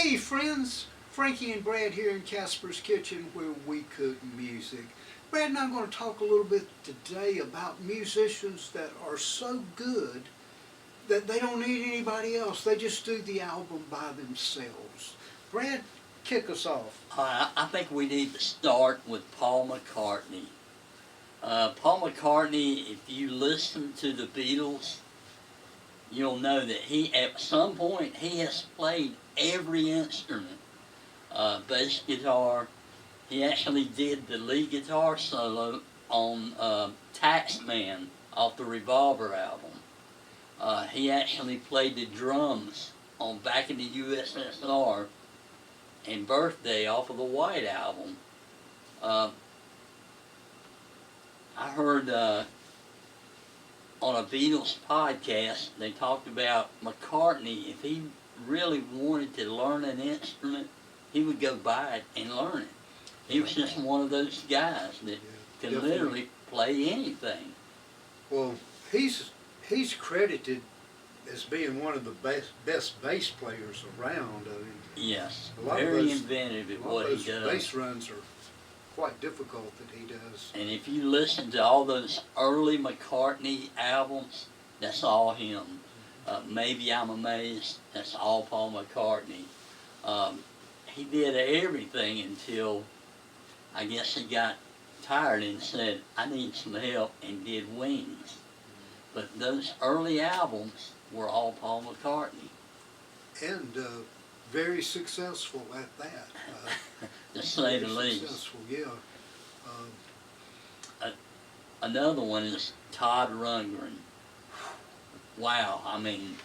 Hey friends, Frankie and Brad here in Casper's Kitchen where we cook music. Brad and I are going to talk a little bit today about musicians that are so good that they don't need anybody else. They just do the album by themselves. Brad, kick us off. I think we need to start with Paul McCartney. Paul McCartney, if you listen to the Beatles, you'll know that he, at some point, he has played every instrument. Bass guitar. He actually did the lead guitar solo on Taxman off the Revolver album. He actually played the drums on Back in the USSR and Birthday off of the White album. I heard on a Beatles podcast, they talked about McCartney. If he really wanted to learn an instrument, he would go buy it and learn it. He was just one of those guys that can literally play anything. Well, he's credited as being one of the best bass players around. I mean, yes, very inventive at what he does. Those bass runs are quite difficult that he does. And if you listen to all those early McCartney albums, that's all him. Maybe I'm Amazed, that's all Paul McCartney. He did everything until I guess he got tired and said, I need some help, and did Wings. But those early albums were all Paul McCartney. And very successful at that. To say the least. Successful, yeah. Another one is Todd Rundgren. Wow, I mean,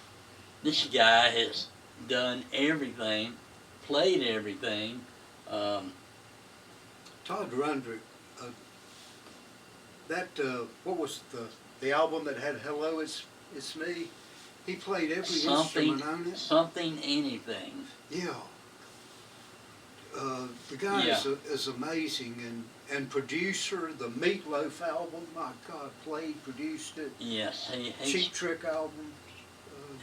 this guy has done everything, played everything. Todd Rundgren, what was the album that had Hello, It's Me? He played every instrument on it. Something, anything. Yeah. The guy is amazing, and producer, the Meatloaf album, my God, produced it. Yes, Cheap Trick album.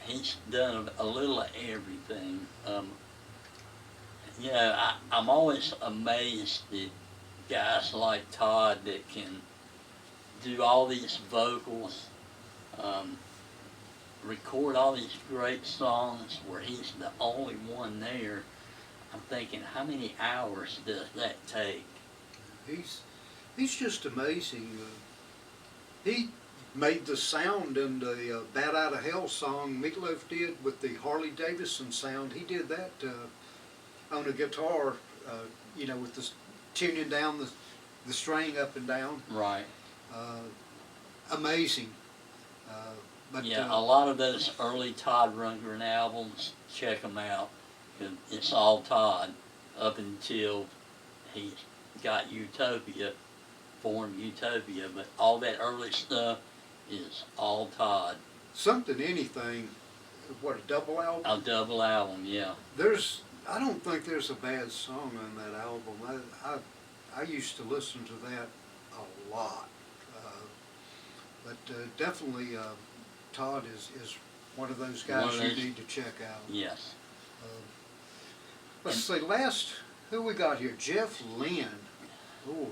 He's done a little of everything. I'm always amazed at guys like Todd that can do all these vocals, record all these great songs where he's the only one there. I'm thinking, how many hours does that take? He's just amazing. He made the sound in the Bat Out of Hell song Meatloaf did with the Harley Davidson sound. He did that on a guitar, with the tuning down the string up and down. Right. Amazing. But a lot of those early Todd Rundgren albums, check them out. It's all Todd up until he got formed Utopia, but all that early stuff is all Todd. Something Anything, what, a double album? A double album, yeah. I don't think there's a bad song on that album. I used to listen to that a lot. But definitely Todd is one of those guys you need to check out. Yes. Let's see, who we got here? Jeff Lynne. Oh,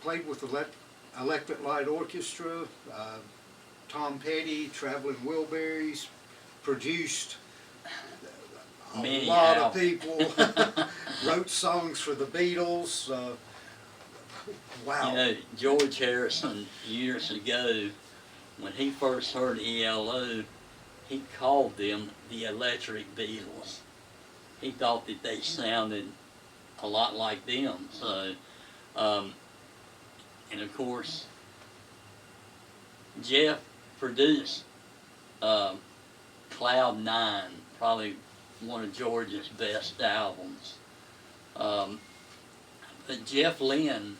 played with Electric Light Orchestra, Tom Petty, Traveling Wilburys, produced a lot of people, wrote songs for the Beatles. Wow. George Harrison, years ago, when he first heard ELO, he called them the Electric Beatles. He thought that they sounded a lot like them. So, and of course, Jeff produced Cloud 9, probably one of George's best albums. But Jeff Lynne,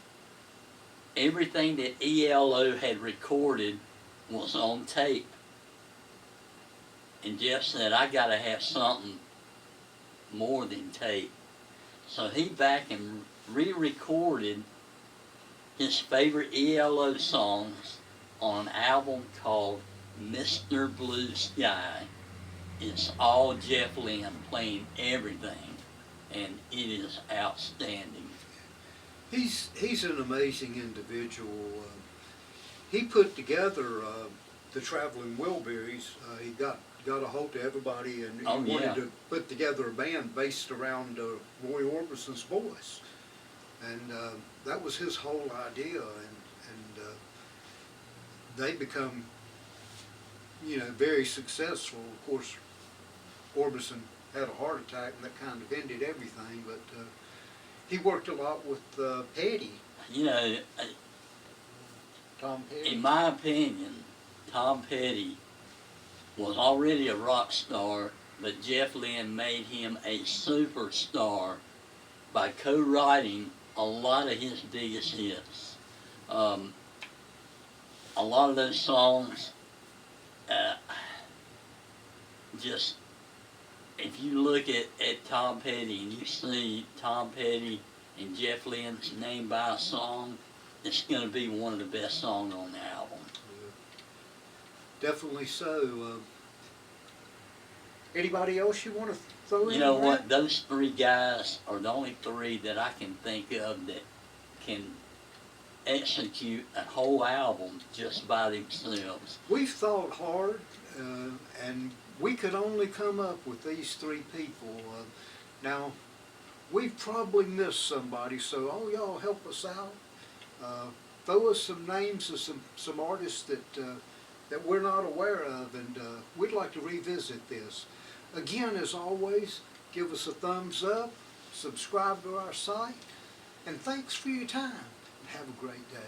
everything that ELO had recorded was on tape. And Jeff said, I gotta have something more than tape. So he back and re-recorded his favorite ELO songs on an album called Mr. Blue Sky. it's all Jeff Lynne playing everything, and it is outstanding. He's an amazing individual. He put together the Traveling Wilburys. He got a hold of everybody, and he Oh, wanted yeah. to put together a band based around Roy Orbison's voice, and that was his whole idea. And they become, very successful. Of course, Orbison had a heart attack, and that kind of ended everything. But he worked a lot with Petty, You know, Tom Petty. in my opinion, Tom Petty was already a rock star, but Jeff Lynne made him a superstar by co-writing a lot of his biggest hits. A lot of those songs, just, if you look at Tom Petty and you see Tom Petty and Jeff Lynne's name by a song, it's going to be one of the best songs on the album. Definitely so. Anybody else you want to throw in? You know there? what? Those three guys are the only three that I can think of that can execute a whole album just by themselves. We've thought hard, and we could only come up with these three people. Now, we've probably missed somebody, so y'all help us out. Throw us some names of some artists that we're not aware of, and we'd like to revisit this. Again, as always, give us a thumbs up, subscribe to our site, and thanks for your time. Have a great day.